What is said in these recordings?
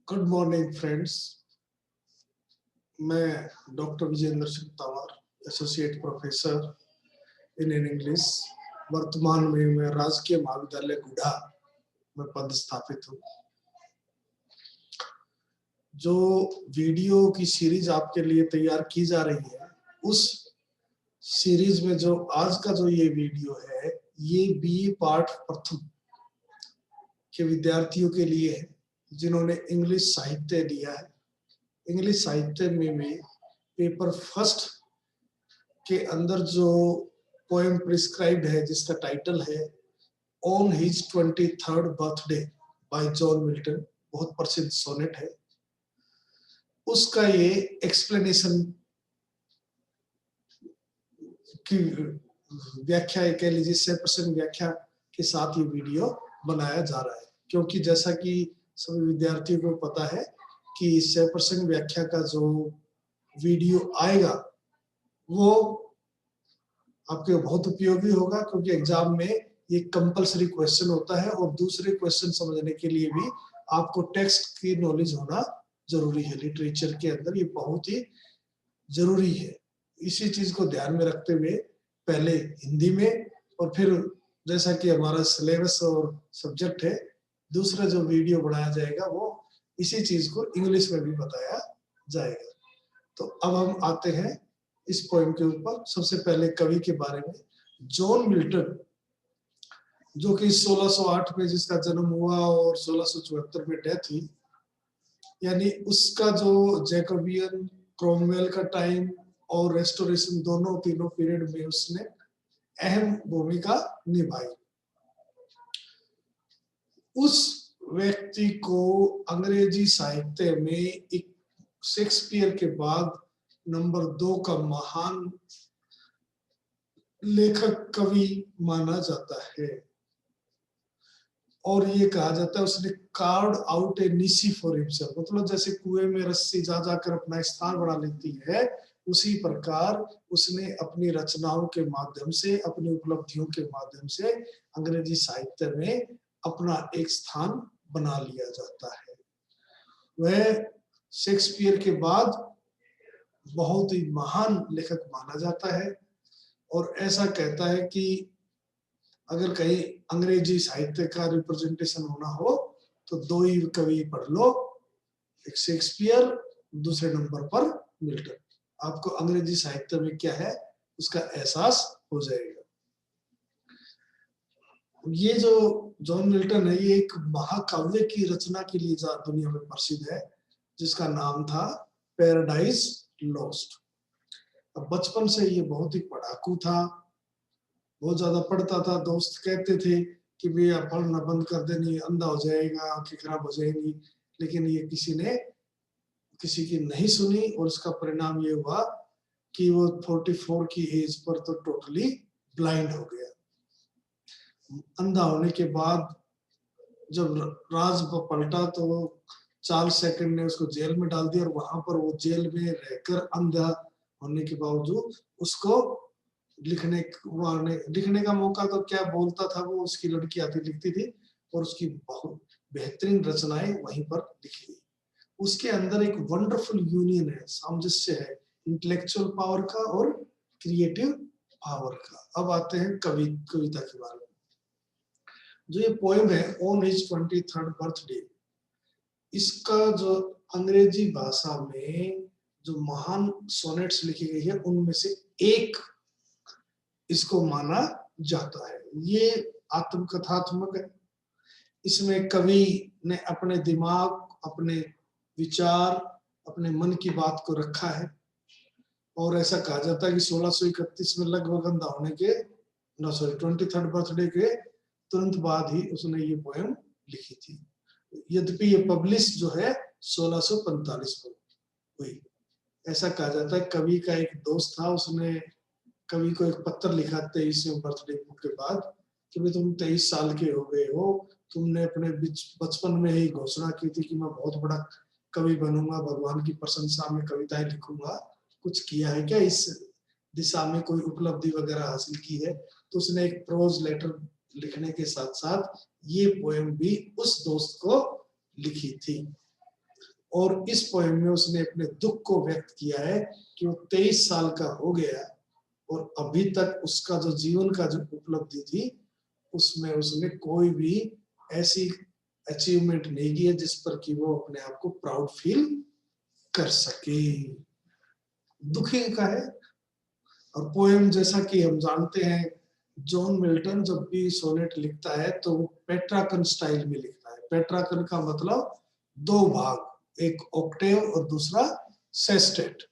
Good morning friends. मैं doctor Vijendra Singh Tanwar, associate professor in English. वर्तमान में मैं राजकीय महाविद्यालय गुढ़ा में पदस्थापित हूँ। जो वीडियो की सीरीज आपके लिए तैयार की जा रही है, उस सीरीज में जो आज का जो ये वीडियो है, ये बीए पार्ट प्रथम के विद्यार्थियों के लिए है जिन्होंने इंग्लिश साहित्य लिया है। इंग्लिश साहित्य में पेपर फर्स्ट के अंदर जो पोएम प्रिस्क्राइब्ड है, जिसका टाइटल है on his 23rd birthday bye John Milton, बहुत प्रसिद्ध सोनेट है, उसका ये एक्सप्लेनेशन की व्याख्या कह लीजिए 100% व्याख्या के साथ ये वीडियो बनाया जा रहा है। क्योंकि जैसा कि सभी विद्यार्थियों को पता है कि 100% व्याख्या का जो वीडियो आएगा वो आपके बहुत उपयोगी होगा, क्योंकि एग्जाम में ये कंपलसरी क्वेश्चन होता है और दूसरे क्वेश्चन समझने के लिए भी आपको टेक्स्ट की नॉलेज होना जरूरी है। लिटरेचर के अंदर ये बहुत ही जरूरी है। इसी चीज को ध्यान में रखते हुए पहले हिंदी में और फिर जैसा कि हमारा सिलेबस और सब्जेक्ट है, दूसरा जो वीडियो बनाया जाएगा वो इसी चीज को इंग्लिश में भी बताया जाएगा। तो अब हम आते हैं इस पोएम के ऊपर। सबसे पहले कवि के बारे में, जॉन मिल्टन, जो कि 1608 में जिसका जन्म हुआ और 1674 में डेथ हुई, यानी उसका जो जैकोबियन, क्रोमवेल का टाइम और रेस्टोरेशन तीनों पीरियड में उसने अहम भूमिका निभाई। उस व्यक्ति को अंग्रेजी साहित्य में एक शेक्सपियर के बाद नंबर 2 का महान लेखक कवि माना जाता है। और ये कहा जाता है उसने card out A Nishi for himself, मतलब जैसे कुएं में रस्सी जा जाकर अपना स्थान बना लेती है, उसी प्रकार उसने अपनी रचनाओं के माध्यम से, अपनी उपलब्धियों के माध्यम से अंग्रेजी साहित्य में अपना एक स्थान बना लिया जाता है। वह शेक्सपियर के बाद बहुत ही महान लेखक माना जाता है और ऐसा कहता है कि अगर कहीं अंग्रेजी साहित्य का रिप्रेजेंटेशन होना हो तो 2 ही कवि पढ़ लो, एक शेक्सपियर, दूसरे नंबर पर मिल्टन। आपको अंग्रेजी साहित्य में क्या है उसका एहसास हो जाएगा। ये जो जॉन मिल्टन है, ये एक महाकाव्य की रचना के लिए दुनिया में प्रसिद्ध है, जिसका नाम था पैराडाइज लॉस्ट। अब बचपन से ये बहुत ही पढ़ाकू था, बहुत ज्यादा पढ़ता था। दोस्त कहते थे कि भैया पढ़ना बंद कर दे, नहीं अंधा हो जाएगा, आंखें खराब हो जाएंगी, लेकिन ये किसी की नहीं सुनी और उसका परिणाम ये हुआ कि वो 44 की एज पर तो टोटली ब्लाइंड हो गया। अंधा होने के बाद जब राज पलटा तो चार्ल्स सेकंड ने उसको जेल में डाल दिया और वहां पर वो जेल में रहकर अंधा होने के बावजूद उसको लिखने का मौका, तो क्या बोलता था वो, उसकी लड़की आती लिखती थी और उसकी बहुत बेहतरीन रचनाएं वहीं पर लिखी गई। उसके अंदर एक वंडरफुल यूनियन है, सामंजस्य है, इंटेलेक्चुअल पावर का और क्रिएटिव पावर का। अब आते हैं कविता के बारे में। जो ये पोएम है ऑन हिज 23rd बर्थडे, इसका जो अंग्रेजी भाषा में जो महान सोनेट्स लिखी गई है उनमें से एक इसको माना जाता है। ये आत्मकथात्मक है। इसमें कवि ने अपने दिमाग, अपने विचार, अपने मन की बात को रखा है और ऐसा कहा जाता है कि 1631 में लगभग अंधा होने के 23rd बर्थडे के तुरंत बाद ही उसने ये पोएम लिखी थी। यद्यपि ये पब्लिश जो है 1645 में हुई। ऐसा कहा जाता है कवि का एक दोस्त था, उसने कवि को एक पत्र लिखा 23वें बर्थडे के बाद कि भाई तुम 23 साल के हो गए हो, तुमने अपने बचपन में ही घोषणा की थी कि मैं बहुत बड़ा कवि बनूंगा, भगवान की प्रशंसा में कविताएं लिखूंगा, कुछ किया है क्या इस दिशा में, कोई उपलब्धि वगैरह हासिल की है? तो उसने एक प्रोज लेटर लिखने के साथ साथ ये पोएम भी उस दोस्त को लिखी थी। और इस पोएम में उसने अपने दुख को व्यक्त किया है कि वो 23 साल का हो गया और अभी तक उसका जो जीवन का जो उपलब्धि थी उसमें उसने कोई भी ऐसी अचीवमेंट नहीं की है जिस पर कि वो अपने आप को प्राउड फील कर सके। दुखी का है। और पोएम जैसा कि हम जानते हैं जॉन मिल्टन जब भी सोनेट लिखता है तो वो पेट्राकन स्टाइल में लिखता है। पेट्राकन का मतलब 2 भाग, एक ऑक्टेव और दूसरा सेस्टेट।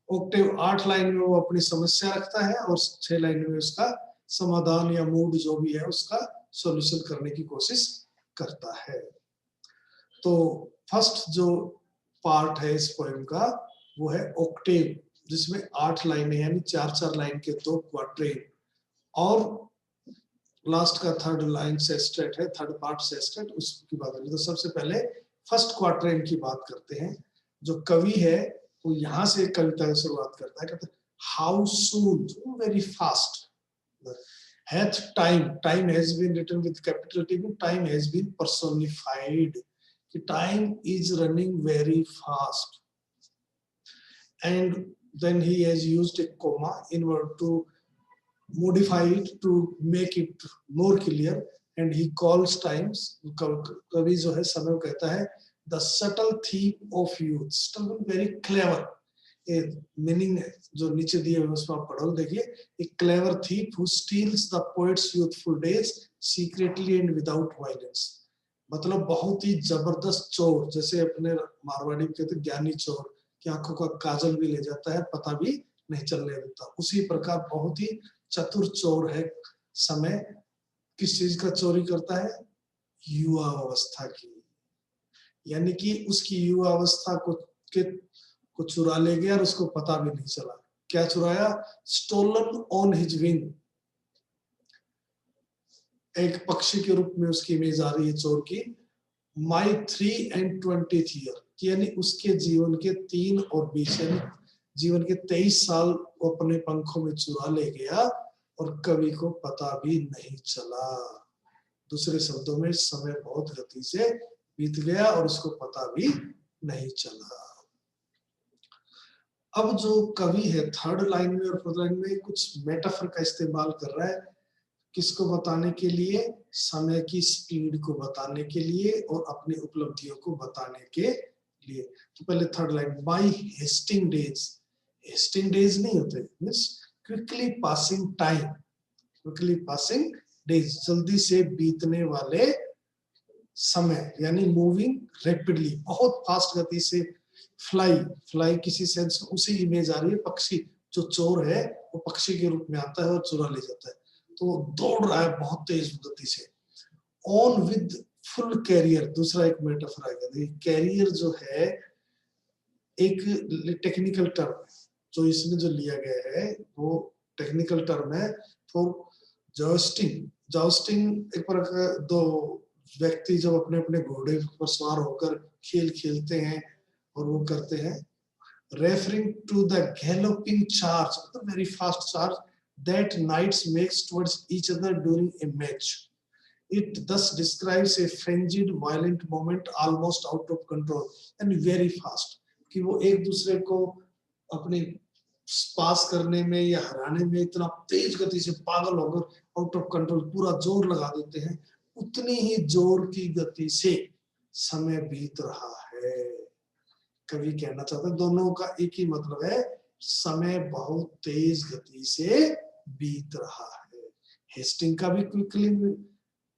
ऑक्टेव 8 लाइन में वो अपनी समस्या रखता है और 6 लाइन में उसका समाधान या मूड जो भी है उसका सॉल्यूशन करने की कोशिश करता है। तो फर्स्ट जो पार्ट है इस पोएम का वो है ऑक्टेव, जिसमें 8 लाइनें यानी 4-4 लाइन के 2 क्वार्टेट, और लास्ट का थर्ड लाइन सेस्टेट है, थर्ड पार्ट सेस्टेट, उसकी बात करें तो सबसे पहले फर्स्ट क्वार्टेट की बात करते हैं। जो कवि है वो यहाँ से कविता की शुरुआत करता है, कहता है how soon, very fast, hath time has been written with capital T, time has been personified, time is running very fast, and then he has used a comma in order to modify it to make it more clear, and he calls times, कवि जो है समय को कहता है the subtle thief of youth, subtle very clever, meaning जो नीचे दिए हुए उसमें आप पढ़ो देखिए, a clever thief who steals the poet's youthful days secretly and without violence, मतलब बहुत ही जबरदस्त चोर, जैसे अपने मारवाड़ी में कहते ज्ञानी चोर कि आंखों का काजल भी ले जाता है पता भी नहीं चलने देता, उसी प्रकार बहुत ही चतुर चोर है समय। किस चीज का चोरी करता है? युवा अवस्था की, यानी कि उसकी युवा अवस्था को चुरा ले गया और उसको पता भी नहीं चला। क्या चुराया? स्टोलन ऑन हिज विंग, एक पक्षी के रूप में उसकी इमेज आ रही है चोर की। माई 3 and 20th year, यानी उसके जीवन के 3 और 20, यानी जीवन के 23 साल वो अपने पंखों में चुरा ले गया और कवि को पता भी नहीं चला। दूसरे शब्दों में समय बहुत गति से बीत गया और उसको पता भी नहीं चला। अब जो कवि है थर्ड लाइन में और फोर्थ लाइन में कुछ मेटाफर का इस्तेमाल कर रहा है, किसको बताने के लिए? समय की स्पीड को बताने के लिए और अपनी उपलब्धियों को बताने के लिए। तो पहले third line, by hasting days, hasting days नहीं होते, means quickly passing time, quickly passing days, जल्दी से बीतने वाले समय, यानी मूविंग रैपिडली, बहुत फास्ट गति से। फ्लाई, फ्लाई किसी सेंस में उसी इमेज आ रही है, पक्षी जो चोर है वो पक्षी के रूप में आता है और चुरा ले जाता है, तो दौड़ रहा है बहुत तेज गति से। ऑन विद फुल कैरियर, दूसरा एक मेटाफर आएगा। देखिए कैरियर जो है एक टेक्निकल टर्म है, जो इसमें जो लिया गया है वो टेक्निकल टर्म है फॉर जॉस्टिंग। जॉस्टिंग एक प्रकार दो व्यक्ति जब अपने अपने घोड़े पर सवार होकर खेल खेलते हैं और वो करते हैं, referring to the galloping charge, very fast charge that knights makes towards each other during a match. It thus describes a frenzied, violent moment almost out of control and very fast. कि वो एक दूसरे को अपने पास करने में या हराने में इतना तेज गति से पागल होकर आउट ऑफ कंट्रोल पूरा जोर लगा देते हैं, उतनी ही जोर की गति से समय बीत रहा है। कवि कहना चाहता है दोनों का एक ही मतलब है, समय बहुत तेज गति से बीत रहा है। हेस्टिंग का भी क्विकली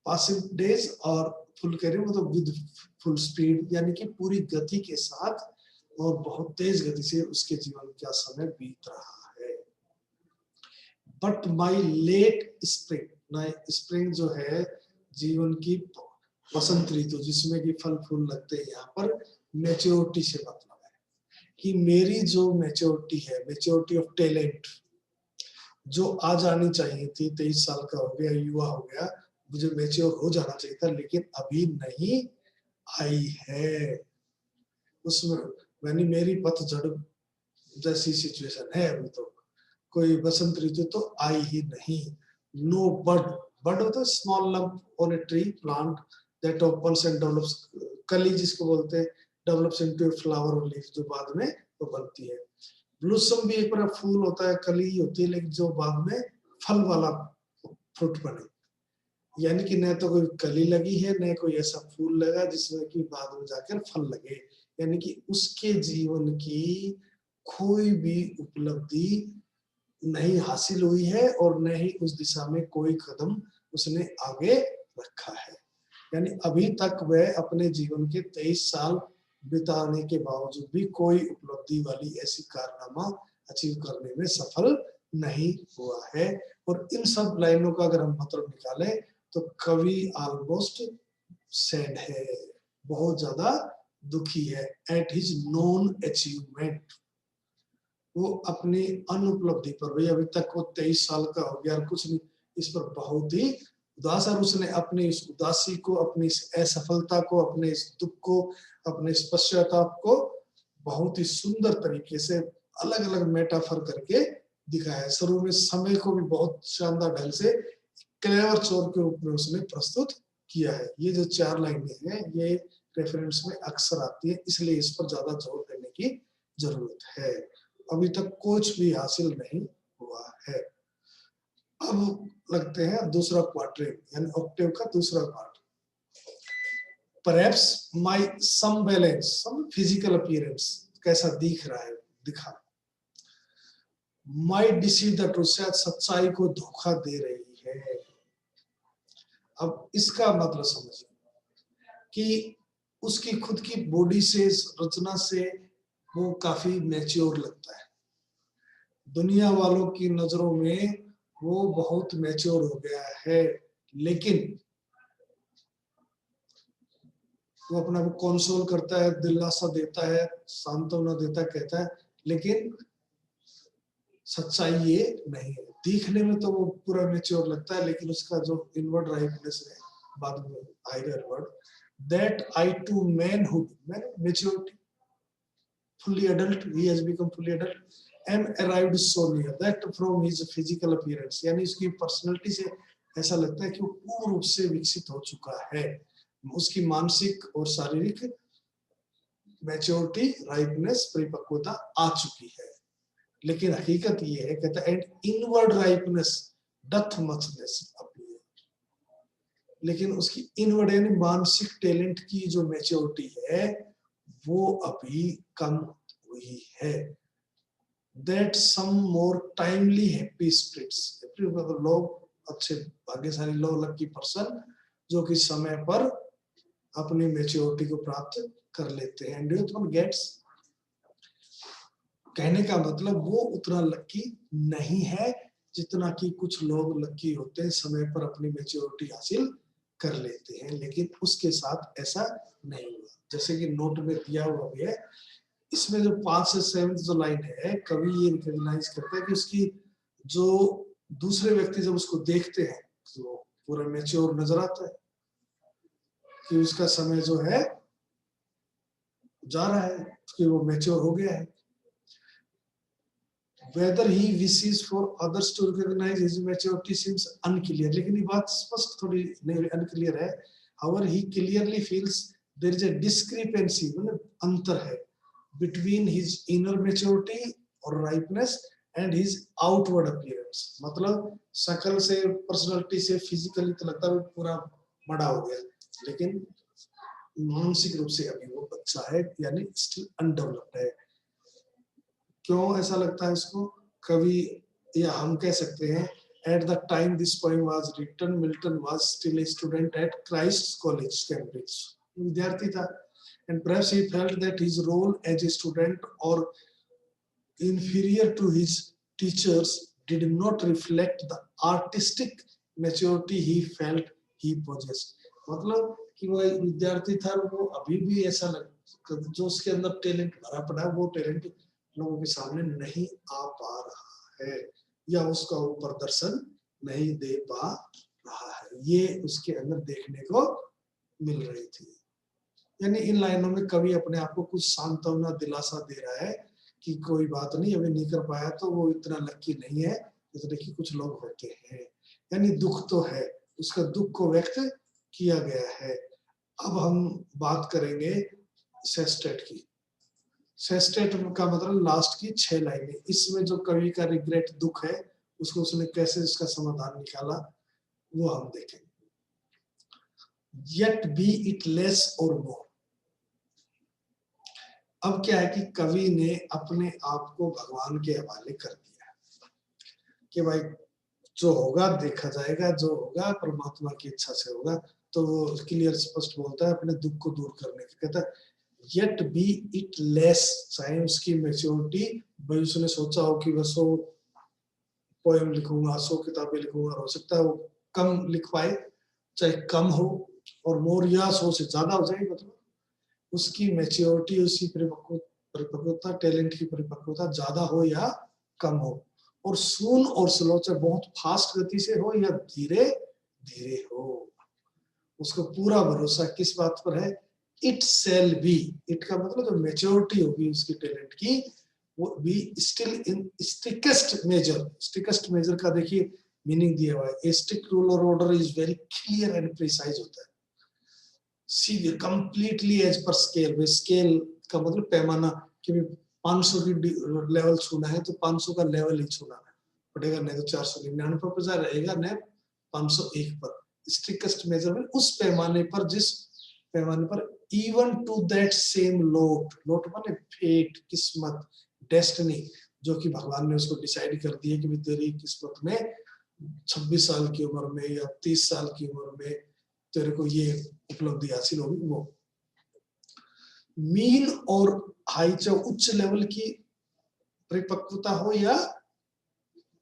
पासिंग डेज और फुल कैरियर मतलब विद फुल स्पीड, यानी कि पूरी गति के साथ और बहुत तेज गति से उसके जीवन का समय बीत रहा है। But my late spring, spring जो है जीवन की वसंत ऋतु जिसमें कि फल फूल लगते हैं, यहाँ पर मैच्योरिटी से मतलब है कि मेरी जो मैच्योरिटी है, मैच्योरिटी ऑफ टैलेंट जो आ जानी चाहिए थी, 23 साल का हो गया, युवा हो गया, मुझे मैच्योर हो जाना चाहिए था, लेकिन अभी नहीं आई है। उसमें यानी मेरी पतझड़ जैसी सिचुएशन है, अभी तो कोई बसंत ऋतु तो आई ही नहीं। नो बड, बड होता है small lump on a tree plant that opens and develops, कली जिसको बोलते हैं, डेवलप्स इनटू ए फ्लावर और लीफ, जो बाद में वो बनती है। ब्लूसम भी एक बार फूल होता है, कली होती है, लेकिन जो बाद में फल वाला फ्रूट बने। यानी कि न तो कोई कली लगी है, न कोई ऐसा फूल लगा जिसमें कि बाद में जाकर फल लगे। यानी कि उसके जीवन की कोई भी उपलब्धि नहीं हासिल हुई है और न ही उस दिशा में कोई कदम उसने आगे रखा है। यानी अभी तक वह अपने जीवन के 23 साल बिताने के बावजूद भी कोई उपलब्धि वाली ऐसी कारनामा अचीव करने में सफल नहीं हुआ है। और इन सब लाइनों का अगर हम मतलब निकालें तो कवि ऑलमोस्ट सैड है, बहुत ज्यादा दुखी है एट हिज नॉन अचीवमेंट। वो अपनी अनुपलब्धि पर, भाई अभी तक वो 23 साल का हो गया और कुछ नहीं, इस पर बहुत ही उदास। और उसने अपनी इस उदासी को, अपनी इस असफलता को, अपने इस दुख को, अपने इस पश्चाताप को बहुत ही सुंदर तरीके से अलग अलग मेटाफर करके दिखाया है। शुरू में समय को भी बहुत शानदार ढंग से क्लेवर चोर के रूप में उसने प्रस्तुत किया है। ये जो 4 लाइनें हैं ये रेफरेंस में अक्सर आती है, इसलिए इस पर ज्यादा जोर देने की जरूरत है। अभी तक कुछ भी हासिल नहीं हुआ है। अब लगते हैं दूसरा क्वार्टेट यानी ऑक्टेव का दूसरा part. Perhaps my some balance, some physical appearance, कैसा दिख रहा है, दिखा, might deceive the truth, शायद सच्चाई को धोखा दे रही है। अब इसका मतलब समझिए कि उसकी खुद की बॉडी से, रचना से वो काफी मैच्योर लगता है। दुनिया वालों की नजरों में वो बहुत मैच्योर हो गया है, लेकिन वो अपना को कंसोल करता है, दिलासा देता है, सांत्वना देता है, कहता है, लेकिन सच्चाई ये नहीं है। दिखने में तो वो पूरा मैच्योर लगता है, लेकिन उसका जो इनवर्ड राइटनेस है, बाद में आएगा word, that I to manhood, maturity, fully adult, he has become fully adult, am arrived so near that from his physical appearance, यानी उसकी पर्सनालिटी से ऐसा लगता है कि वो पूर्ण रूप से विकसित हो चुका है। उसकी मानसिक और शारीरिक मैच्योरिटी, राइपनेस, परिपक्वता आ चुकी है। लेकिन हकीकत ये है, कहता है, एंड इनवर्ड राइपनेस डथ मचनेस अपीयर, लेकिन उसकी इनवर्ड यानी मानसिक टैलेंट की जो मैच्योरिटी है वो अभी कम हुई है। That some more timely happy spirits, मतलब लोग अच्छे भाग्यशाली लोग, लकी पर्सन जो कि समय पर अपनी मैच्योरिटी को प्राप्त कर लेते हैं। एंड यूथ गेट्स, कहने का मतलब वो उतना लकी नहीं है जितना कि कुछ लोग लकी होते हैं, समय पर अपनी मैच्योरिटी हासिल कर लेते हैं, लेकिन उसके साथ ऐसा नहीं हुआ। जैसे कि नोट में दिया हुआ भी है, इसमें जो 5 से 7 जो लाइन है, कवि ये रिकॉग्नाइज करता है कि उसकी जो दूसरे व्यक्ति जब उसको देखते हैं तो पूरा मैच्योर नजर आता है, कि उसका समय जो है जा रहा है, कि वो मैच्योर हो गया है। Whether he wishes for others to recognize his maturity seems unclear, लेकिन ये बात स्पष्ट थोड़ी नहीं, अनक्लियर है। However, he clearly feels there is a discrepancy, मतलब अंतर है, between his inner maturity or ripeness and his outward appearance, मतलब शकल से, पर्सनालिटी से, फिजिकली तो लगता है पूरा बड़ा हो गया, लेकिन मानसिक रूप से अभी वो बच्चा है, यानी स्टिल अनडेवलप्ड है। क्यों ऐसा लगता है इसको? कवि या हम कह सकते हैं, at the time this poem was written, Milton was still a student at Christ's College, Cambridge, विद्यार्थी था, and perhaps he felt that his role as a student or inferior to his teachers did not reflect the artistic maturity he felt he possessed, मतलब कि वो विद्यार्थी था, वो अभी भी ऐसा जो उसके अंदर टैलेंट भरा पड़ा है, वो टैलेंट लोगों के सामने नहीं आ पा रहा है, या उसका वो प्रदर्शन नहीं दे पा रहा है, ये उसके अंदर देखने को मिल रही थी। यानी इन लाइनों में कवि अपने आप को कुछ सांत्वना, दिलासा दे रहा है कि कोई बात नहीं, अभी नहीं कर पाया तो वो इतना लकी नहीं है जितने कि कुछ लोग होते हैं। यानी दुख तो है, उसका दुख को व्यक्त किया गया है। अब हम बात करेंगे सेस्टेट की। सेस्टेट का मतलब लास्ट की 6 लाइनें। इसमें जो कवि का रिग्रेट, दुख है, उसको उसने कैसे उसका समाधान निकाला वो हम देखेंगे। Yet be it less or more। अब क्या है कि कवि ने अपने आप को भगवान के हवाले कर दिया कि भाई जो होगा देखा जाएगा, जो होगा परमात्मा की इच्छा से होगा। तो वो क्लियर स्पष्ट बोलता है अपने दुख को दूर करने की, कहता है येट बी इट लेस, चाहे उसकी मेच्योरिटी, भाई उसने सोचा हो कि बस 100 पोएम लिखूंगा, 100 किताबें लिखूंगा, हो सकता है वो कम लिख पाए, चाहे कम हो, और मोर या 100 से ज्यादा हो जाए, मतलब उसकी मेच्योरिटी, उसकी परिपक्वता, टैलेंट की परिपक्वता ज्यादा हो या कम हो, और सून और स्लो, चाहे बहुत फास्ट गति से हो या धीरे धीरे हो, उसको पूरा भरोसा किस बात पर है? It cell B. इट का मतलब जो मेच्योरिटी होगी उसकी टैलेंट की, वो be still in strictest measure. Strictest measure का देखिए मीनिंग दिया हुआ है, ए स्ट्रिक्ट रूल और order is very clear and precise होता है, सीधे completely as per scale. Scale का मतलब पैमाना, कि 500 की लेवल छूना है तो 500 का लेवल ही छूना पड़ेगा, नहीं तो 499 पर रहेगा, नहीं 501 पर। स्ट्रिक्टेस्ट मेजरमेंट उस पैमाने पर, जिस पैमाने पर इवन टू दैट सेम लोट, लोट माने फेट, किस्मत, डेस्टिनी, जो कि भगवान ने उसको डिसाइड कर दिया कि तेरी किस्मत में 26 साल की उम्र में या 30 साल की उम्र में तेरे को ये उपलब्धि हासिल होगी। वो मीन और हाई, चाहे उच्च लेवल की परिपक्वता हो या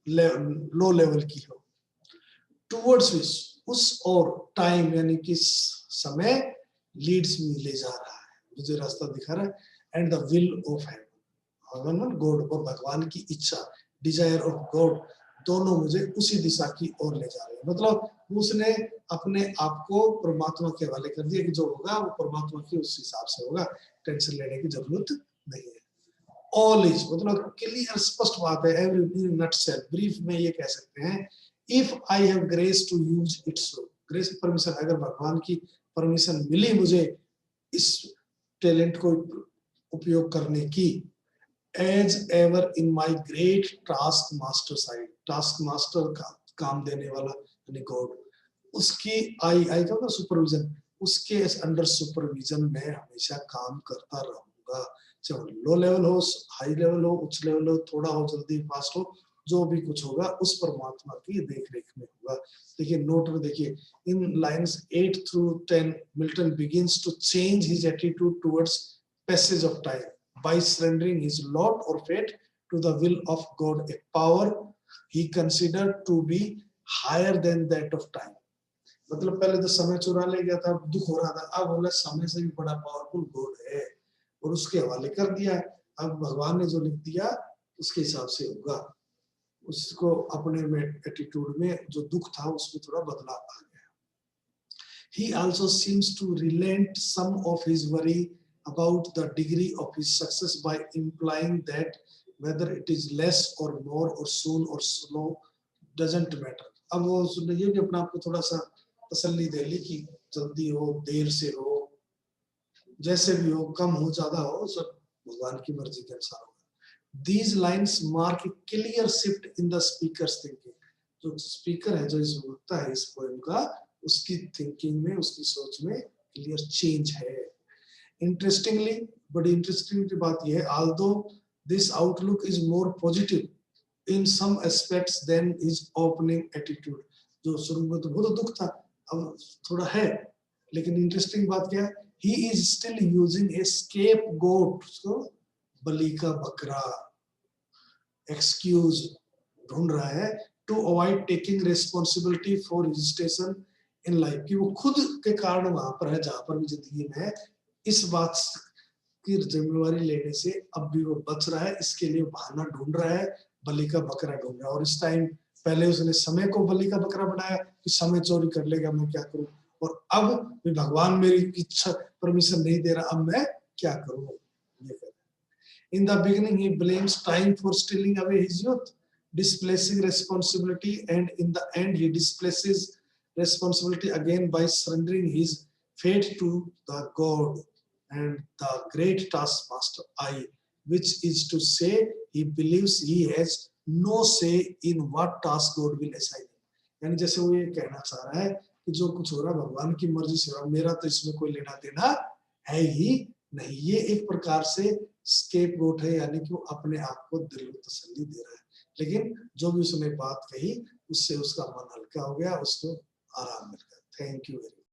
लो लेवल की हो, टुवर्ड्स विच, उस और, टाइम यानी कि समय, लीड्स में ले जा रहा है, मुझे रास्ता दिखा रहा है, and the will of haven, God, और भगवान की इच्छा, डिजायर ऑफ गॉड, दोनों मुझे उसी दिशा की ओर ले जा रहे हैं। मतलब उसने अपने आप को परमात्मा के हवाले कर दिया कि जो होगा वो परमात्मा की उस हिसाब से होगा, टेंशन लेने की जरूरत नहीं है। ऑल इज मतलब क्लियर स्पष्ट बात है, एवरी नटसेल, ब्रीफ में ये कह सकते हैं, if I have grace to use it so, grace permission, अगर भगवान की परमिशन मिली मुझे इस टैलेंट को उपयोग करने की, as ever in my great taskmaster side, taskmaster का काम देने वाला यानी गॉड, उसकी आई का सुपरविजन, उसके अंडर सुपरविजन में हमेशा काम करता रहूंगा, चाहे लो लेवल हो, हाई लेवल हो, उच्च लेवल हो, थोड़ा हो, जल्दी फास्ट हो, जो भी कुछ होगा उस परमात्मा की देख रेख में होगा। देखिए नोट में देखिए, in lines 8 through 10 Milton begins to change his attitude towards passage of time by surrendering his lot or fate to the will of God, a power he considered to be higher than that of time। मतलब पहले तो समय चुरा ले गया था, दुख हो रहा था, अब बोला समय से भी बड़ा पावरफुल गॉड है और उसके हवाले कर दिया है। अब भगवान ने जो लिख दिया उसके हिसाब से होगा। उसको अपने में एटीट्यूड में जो दुख था उसमें थोड़ा बदलाव आ गया। He also seems to relent some of his worry about the degree of his success by implying that whether it is less or more or soon or slow doesn't matter। अब वो उसने ये भी अपने आप को थोड़ा सा तसल्ली दे ली कि जल्दी हो, देर से हो, जैसे भी हो, कम हो, ज्यादा हो, सब भगवान की मर्जी के अनुसार होगा। These lines mark a clear shift in the speaker's thinking। जो स्पीकर है, जो इस वक्ता है इस पोएम का, उसकी थिंकिंग में, उसकी सोच में क्लियर चेंज है। इंटरेस्टिंगली, बड़ी इंटरेस्टिंग की बात यह है, although this outlook is more positive in some aspects than his opening attitude। जो शुरू में तो बहुत दुख था, अब थोड़ा है, लेकिन इंटरेस्टिंग बात क्या है, he is still using a scapegoat, so बलि का बकरा, एक्सक्यूज ढूंढ रहा है, to avoid taking responsibility for his station in life, कि वो खुद के कारण वहां पर है जहां पर भी जिंदगी में है, इस बात की जिम्मेवारी लेने से अब भी वो बच रहा है, इसके लिए बहाना ढूंढ रहा है, बलि का बकरा ढूंढ रहा है। और इस टाइम पहले उसने समय को बलि का बकरा बनाया कि समय चोरी कर लेगा, मैं क्या करूं, और अब भगवान मेरी इच्छा परमिशन नहीं दे रहा, अब मैं क्या करूं। In the beginning, he blames time for stealing away his youth, displacing responsibility, and in the end, he displaces responsibility again by surrendering his fate to the God and the great taskmaster I, which is to say he believes he has no say in what task God will assign him. यानी जैसे वो ये कहना चाह रहा है कि जो कुछ हो रहा है भगवान की मर्जी से हो रहा है, मेरा तो इसमें कोई लेना देना है ही नहीं। ये एक प्रकार से स्केपगोट है, यानी कि वो अपने आप को दिल में तसल्ली दे रहा है। लेकिन जो भी उसने बात कही उससे उसका मन हल्का हो गया, उसको आराम मिल गया। Thank you very much.